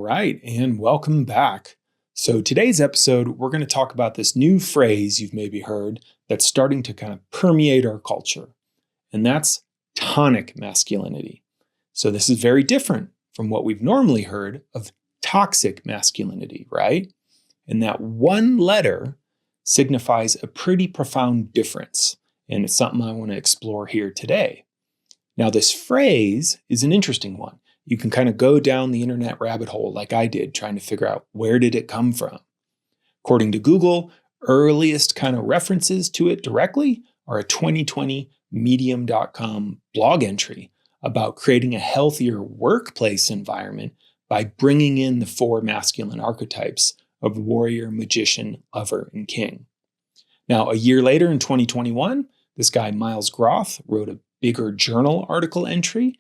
right, and welcome back. So today's episode, we're going to talk about this new phrase you've maybe heard that's starting to kind of permeate our culture, and that's tonic masculinity. So this is very different from what we've normally heard of toxic masculinity, right? And that one letter signifies a pretty profound difference, and it's something I want to explore here today. Now, this phrase is an interesting one. You can kind of go down the internet rabbit hole like I did, trying to figure out where did it come from. According to Google, earliest kind of references to it directly are a 2020 medium.com blog entry about creating a healthier workplace environment by bringing in the four masculine archetypes of warrior, magician, lover, and king. Now, a year later in 2021, this guy Miles Groth wrote a bigger journal article entry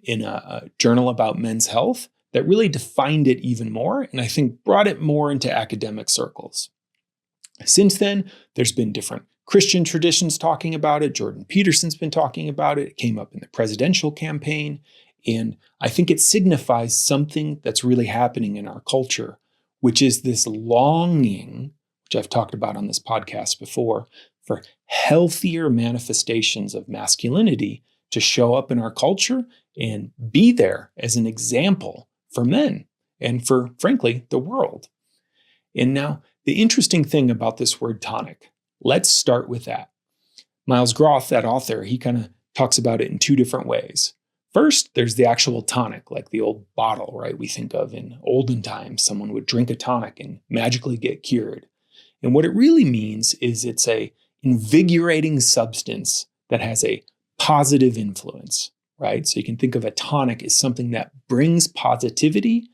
in a journal about men's health that really defined it even more, and I think brought it more into academic circles. Since then, there's been different Christian traditions talking about it. Jordan Peterson's been talking about it. It came up in the presidential campaign, and I think it signifies something that's really happening in our culture, which is this longing, which I've talked about on this podcast before, for healthier manifestations of masculinity to show up in our culture and be there as an example for men and for, frankly, the world. And now, the interesting thing about this word tonic, let's start with that. Miles Groth, that author, he kind of talks about it in two different ways. First, there's the actual tonic, like the old bottle, right? We think of in olden times, someone would drink a tonic and magically get cured. And what it really means is it's a invigorating substance that has a positive influence, right? So you can think of a tonic as something that brings positivity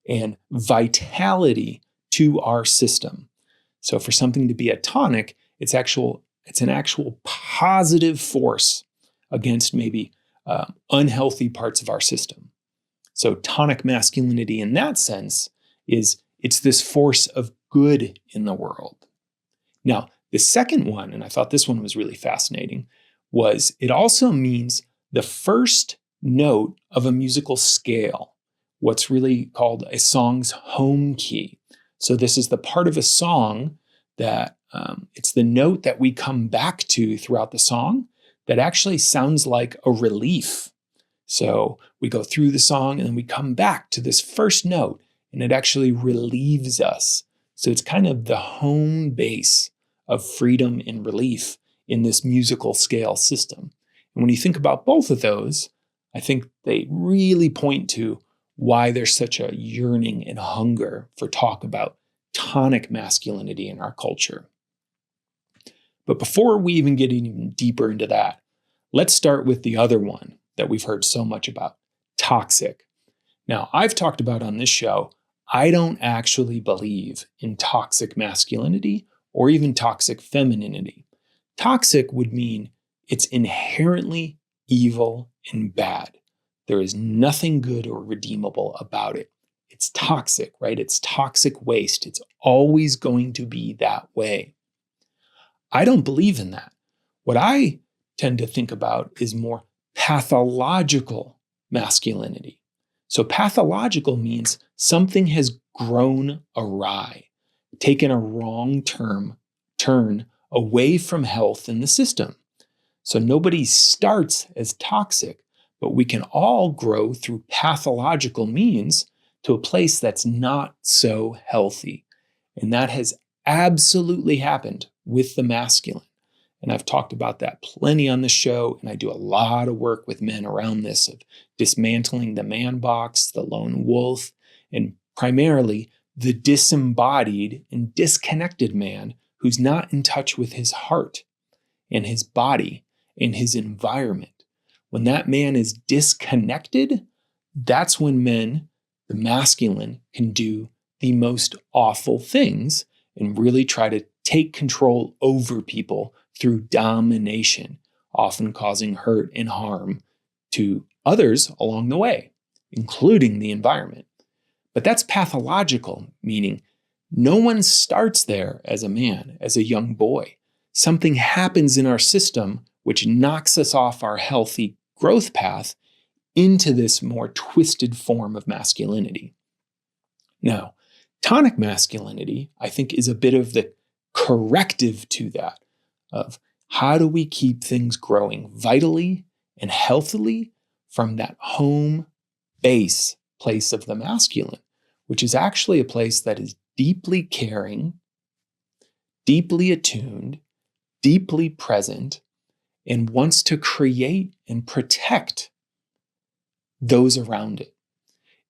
and vitality to our system. So for something to be a tonic, it's an actual positive force against maybe unhealthy parts of our system. So tonic masculinity in that sense it's this force of good in the world. Now, the second one, and I thought this one was really fascinating, was it also means the first note of a musical scale, what's really called a song's home key. So this is the part of a song that it's the note that we come back to throughout the song that actually sounds like a relief. So we go through the song and then we come back to this first note and it actually relieves us. So it's kind of the home base of freedom and relief in this musical scale system. And when you think about both of those, I think they really point to why there's such a yearning and hunger for talk about tonic masculinity in our culture. But before we even get even deeper into that, let's start with the other one that we've heard so much about, toxic. Now, I've talked about on this show, I don't actually believe in toxic masculinity or even toxic femininity. Toxic would mean it's inherently evil and bad. There is nothing good or redeemable about it. It's toxic, right? It's toxic waste. It's always going to be that way. I don't believe in that. What I tend to think about is more pathological masculinity. So pathological means something has grown awry, taken a wrong turn away from health in the system. So nobody starts as toxic, but we can all grow through pathological means to a place that's not so healthy. And that has absolutely happened with the masculine. And I've talked about that plenty on the show, and I do a lot of work with men around this of dismantling the man box, the lone wolf, and primarily the disembodied and disconnected man who's not in touch with his heart and his body and his environment. When that man is disconnected, that's when men, the masculine, can do the most awful things and really try to take control over people through domination, often causing hurt and harm to others along the way, including the environment. But that's pathological, meaning no one starts there as a man, as a young boy. Something happens in our system which knocks us off our healthy growth path into this more twisted form of masculinity. Now, tonic masculinity, I think, is a bit of the corrective to that of how do we keep things growing vitally and healthily from that home base place of the masculine, which is actually a place that is deeply caring, deeply attuned, deeply present, and wants to create and protect those around it.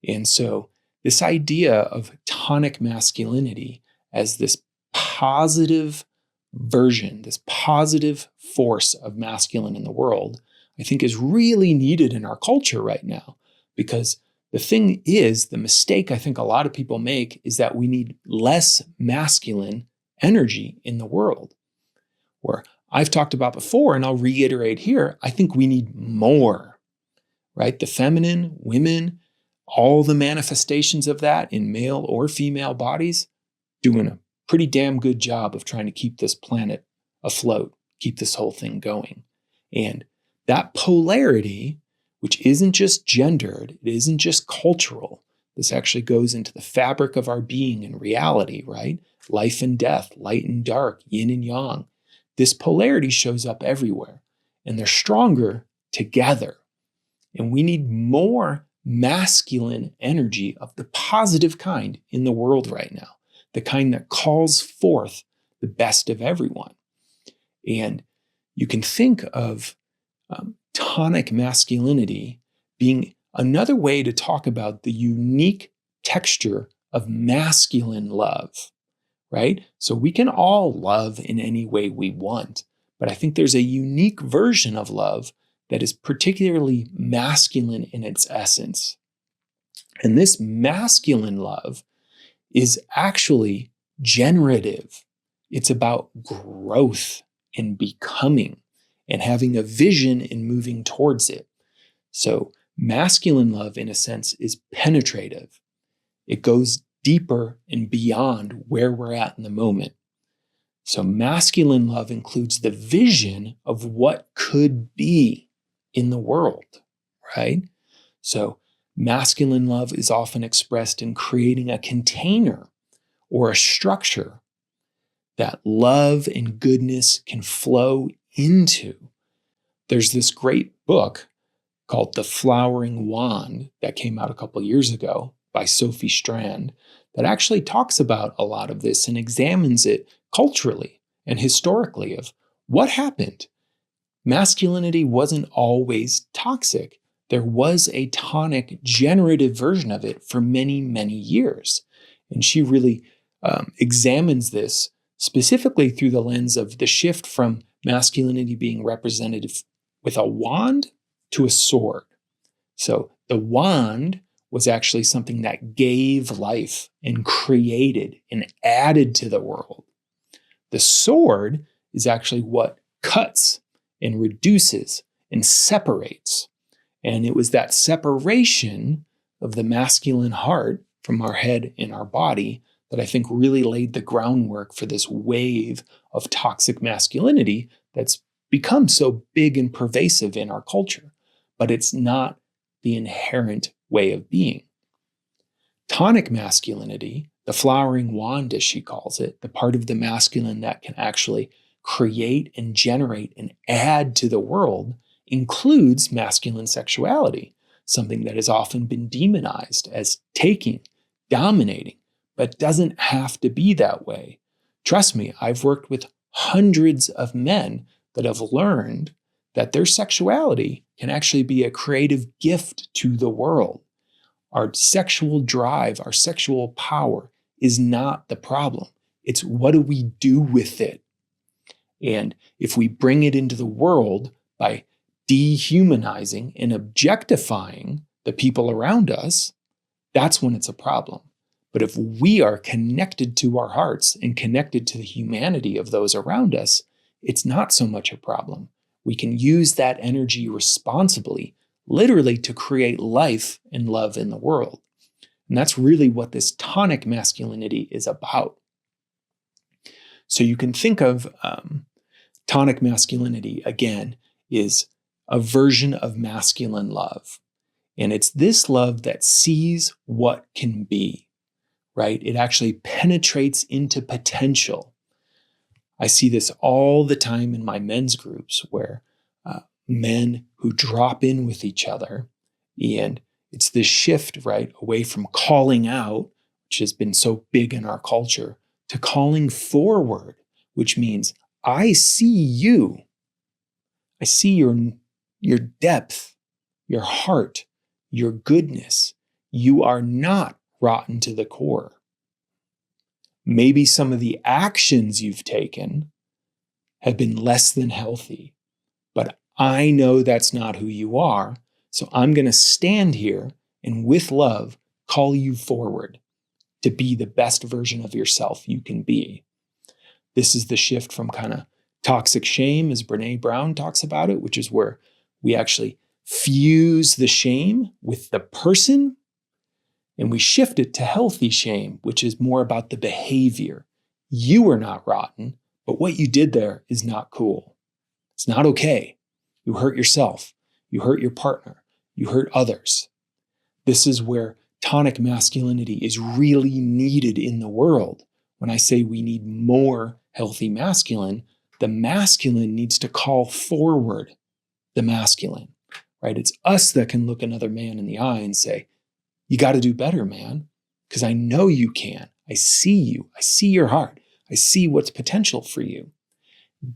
And so this idea of tonic masculinity as this positive version, this positive force of masculine in the world, I think is really needed in our culture right now. Because the thing is, the mistake I think a lot of people make is that we need less masculine energy in the world. Where I've talked about before, and I'll reiterate here, I think we need more, right? The feminine, women, all the manifestations of that in male or female bodies, doing a pretty damn good job of trying to keep this planet afloat, keep this whole thing going. And that polarity, which isn't just gendered, it isn't just cultural, this actually goes into the fabric of our being and reality, right? Life and death, light and dark, yin and yang. This polarity shows up everywhere, and they're stronger together. And we need more masculine energy of the positive kind in the world right now, the kind that calls forth the best of everyone. And you can think of tonic masculinity being another way to talk about the unique texture of masculine love, right? So we can all love in any way we want, but I think there's a unique version of love that is particularly masculine in its essence. And this masculine love is actually generative. It's about growth and becoming and having a vision and moving towards it. So masculine love, in a sense, is penetrative. It goes deeper and beyond where we're at in the moment. So masculine love includes the vision of what could be in the world, right? So masculine love is often expressed in creating a container or a structure that love and goodness can flow into. There's this great book called The Flowering Wand that came out a couple years ago by Sophie Strand that actually talks about a lot of this and examines it culturally and historically of what happened. Masculinity wasn't always toxic. There was a tonic, generative version of it for many, many years. And she really examines this specifically through the lens of the shift from masculinity being represented with a wand to a sword. So the wand was actually something that gave life and created and added to the world. The sword is actually what cuts and reduces and separates. And it was that separation of the masculine heart from our head and our body that I think really laid the groundwork for this wave of toxic masculinity that's become so big and pervasive in our culture. But it's not the inherent way of being. Tonic masculinity, the flowering wand as she calls it, the part of the masculine that can actually create and generate and add to the world, includes masculine sexuality, something that has often been demonized as taking, dominating, but doesn't have to be that way. Trust me, I've worked with hundreds of men that have learned that their sexuality can actually be a creative gift to the world. Our sexual drive, our sexual power is not the problem. It's what do we do with it? And if we bring it into the world by dehumanizing and objectifying the people around us, that's when it's a problem. But if we are connected to our hearts and connected to the humanity of those around us, it's not so much a problem. We can use that energy responsibly, literally to create life and love in the world. And that's really what this tonic masculinity is about. So you can think of tonic masculinity, again, is a version of masculine love. And it's this love that sees what can be, right? It actually penetrates into potential. I see this all the time in my men's groups where men who drop in with each other, and it's this shift, right, away from calling out, which has been so big in our culture, to calling forward, which means I see you. I see your depth, your heart, your goodness. You are not rotten to the core. Maybe some of the actions you've taken have been less than healthy, but I know that's not who you are. So I'm going to stand here and with love call you forward to be the best version of yourself you can be. This is the shift from kind of toxic shame, as Brene Brown talks about it, which is where we actually fuse the shame with the person and we shift it to healthy shame, which is more about the behavior. You are not rotten, but what you did there is not cool. It's not okay. You hurt yourself. You hurt your partner. You hurt others. This is where tonic masculinity is really needed in the world. When I say we need more healthy masculine, the masculine needs to call forward the masculine, right? It's us that can look another man in the eye and say, you got to do better, man, because I know you can. I see you. I see your heart. I see what's potential for you.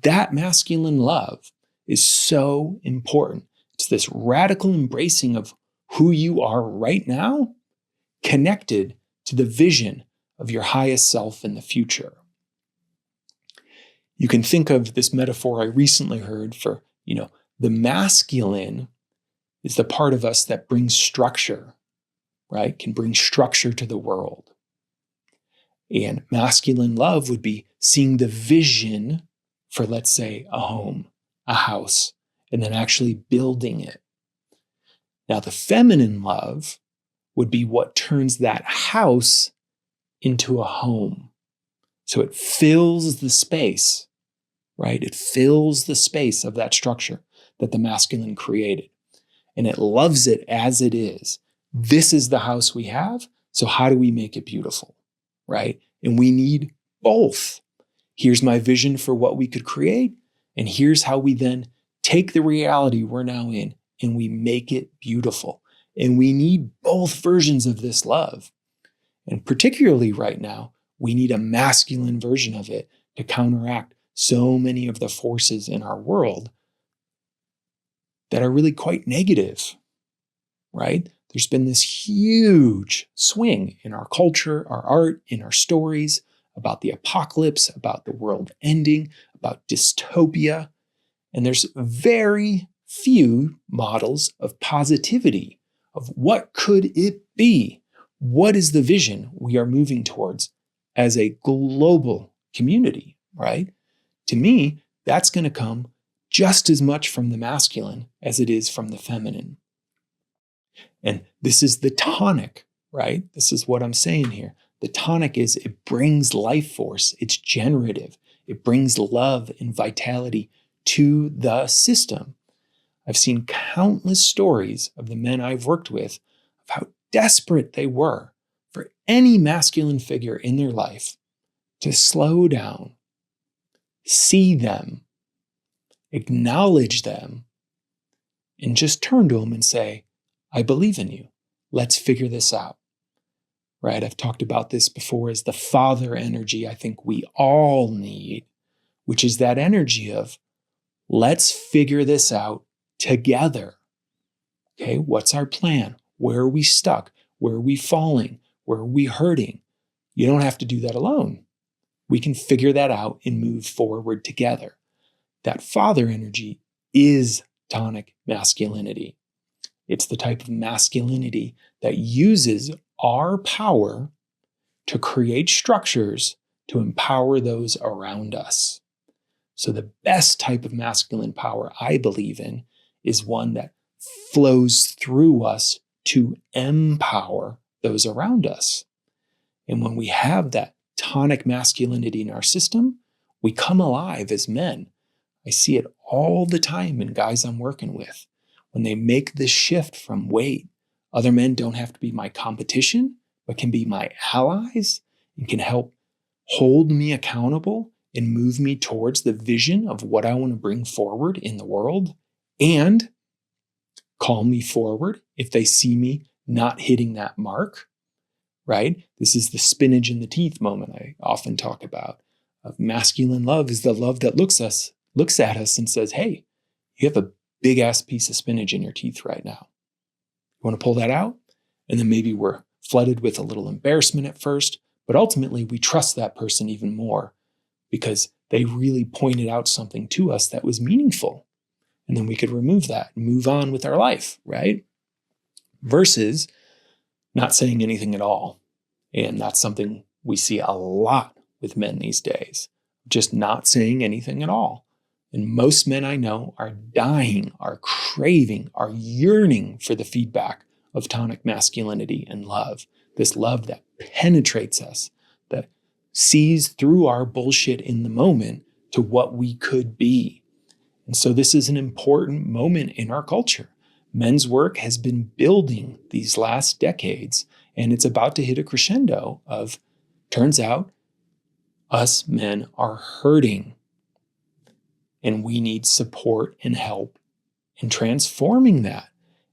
That masculine love is so important. It's this radical embracing of who you are right now, connected to the vision of your highest self in the future. You can think of this metaphor I recently heard for, the masculine is the part of us that brings structure, right? Can bring structure to the world. And masculine love would be seeing the vision for, let's say, a home, a house, and then actually building it. Now, the feminine love would be what turns that house into a home. So it fills the space, right? It fills the space of that structure that the masculine created. And it loves it as it is. This is the house we have. So how do we make it beautiful, right? And we need both. Here's my vision for what we could create. And here's how we then take the reality we're now in and we make it beautiful. And we need both versions of this love. And particularly right now, we need a masculine version of it to counteract so many of the forces in our world that are really quite negative, right? There's been this huge swing in our culture, our art, in our stories about the apocalypse, about the world ending, about dystopia. And there's very few models of positivity, of what could it be? What is the vision we are moving towards as a global community, right? To me, that's going to come just as much from the masculine as it is from the feminine. And this is the tonic, right? This is what I'm saying here. The tonic is it brings life force. It's generative. It brings love and vitality to the system. I've seen countless stories of the men I've worked with of how desperate they were for any masculine figure in their life to slow down, see them, acknowledge them, and just turn to them and say, I believe in you. Let's figure this out. Right? I've talked about this before as the father energy I think we all need, which is that energy of let's figure this out together. Okay, what's our plan? Where are we stuck? Where are we falling? Where are we hurting? You don't have to do that alone. We can figure that out and move forward together. That father energy is tonic masculinity. It's the type of masculinity that uses our power to create structures to empower those around us. So the best type of masculine power I believe in is one that flows through us to empower those around us. And when we have that tonic masculinity in our system, we come alive as men. I see it all the time in guys I'm working with. When they make this shift from, wait, other men don't have to be my competition, but can be my allies and can help hold me accountable and move me towards the vision of what I want to bring forward in the world, and call me forward if they see me not hitting that mark, right? This is the spinach in the teeth moment I often talk about. Of masculine love is the love that looks at us and says, hey, you have a big ass piece of spinach in your teeth right now. You want to pull that out? And then maybe we're flooded with a little embarrassment at first, but ultimately we trust that person even more because they really pointed out something to us that was meaningful. And then we could remove that and move on with our life, right? Versus not saying anything at all. And that's something we see a lot with men these days, just not saying anything at all. And most men I know are dying, are craving, are yearning for the feedback of tonic masculinity and love. This love that penetrates us, that sees through our bullshit in the moment to what we could be. And so this is an important moment in our culture. Men's work has been building these last decades, and it's about to hit a crescendo of, turns out, us men are hurting. And we need support and help in transforming that.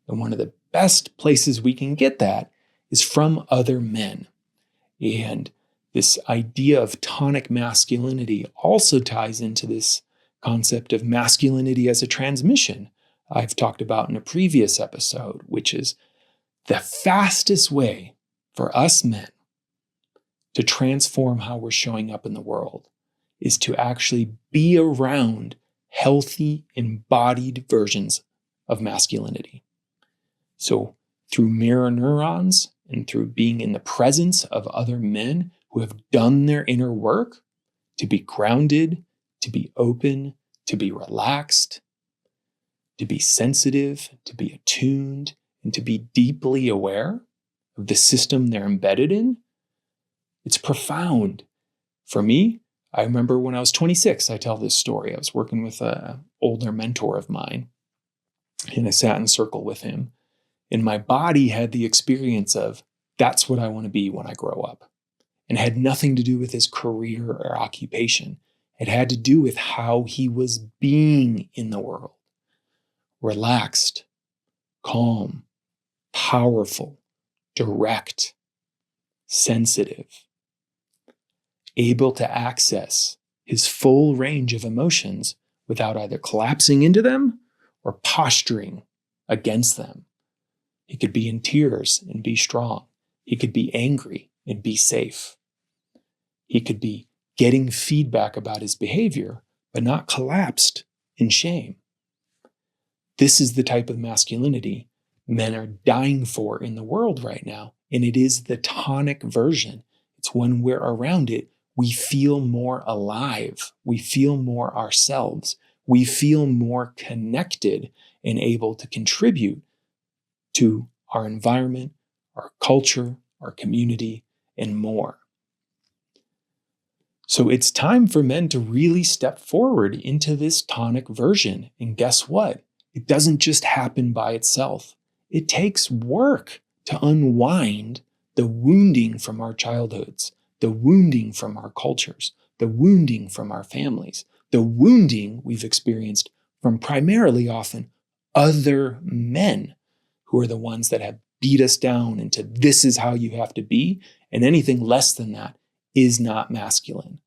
And one of the best places we can get that is from other men. And this idea of tonic masculinity also ties into this concept of masculinity as a transmission I've talked about in a previous episode, which is the fastest way for us men to transform how we're showing up in the world is to actually be around healthy, embodied versions of masculinity. So through mirror neurons and through being in the presence of other men who have done their inner work to be grounded, to be open, to be relaxed, to be sensitive, to be attuned, and to be deeply aware of the system they're embedded in, it's profound. For me, I remember when I was 26, I tell this story. I was working with an older mentor of mine, and I sat in a circle with him. And my body had the experience of, that's what I want to be when I grow up. And it had nothing to do with his career or occupation. It had to do with how he was being in the world. Relaxed, calm, powerful, direct, sensitive, able to access his full range of emotions without either collapsing into them or posturing against them. He could be in tears and be strong. He could be angry and be safe. He could be getting feedback about his behavior, but not collapsed in shame. This is the type of masculinity men are dying for in the world right now, and it is the tonic version. It's when we're around it, we feel more alive. We feel more ourselves. We feel more connected and able to contribute to our environment, our culture, our community, and more. So it's time for men to really step forward into this tonic version. And guess what? It doesn't just happen by itself. It takes work to unwind the wounding from our childhoods, the wounding from our cultures, the wounding from our families, the wounding we've experienced from primarily often other men who are the ones that have beat us down into this is how you have to be, and anything less than that is not masculine.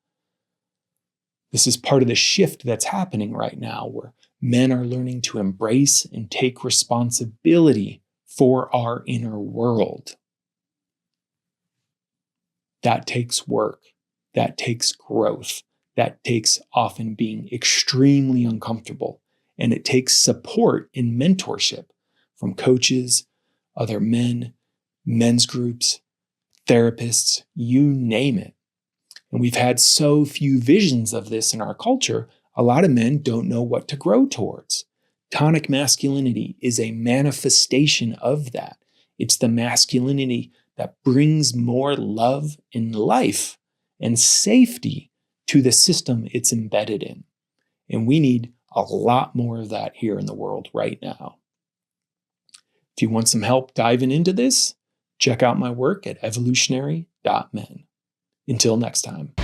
This is part of the shift that's happening right now, where men are learning to embrace and take responsibility for our inner world. That takes work. That takes growth. That takes often being extremely uncomfortable. And it takes support in mentorship from coaches, other men, men's groups, therapists, you name it. And we've had so few visions of this in our culture, a lot of men don't know what to grow towards. Tonic masculinity is a manifestation of that. It's the masculinity that brings more love in life and safety to the system it's embedded in. And we need a lot more of that here in the world right now. If you want some help diving into this, Check out my work at evolutionary.men. Until next time.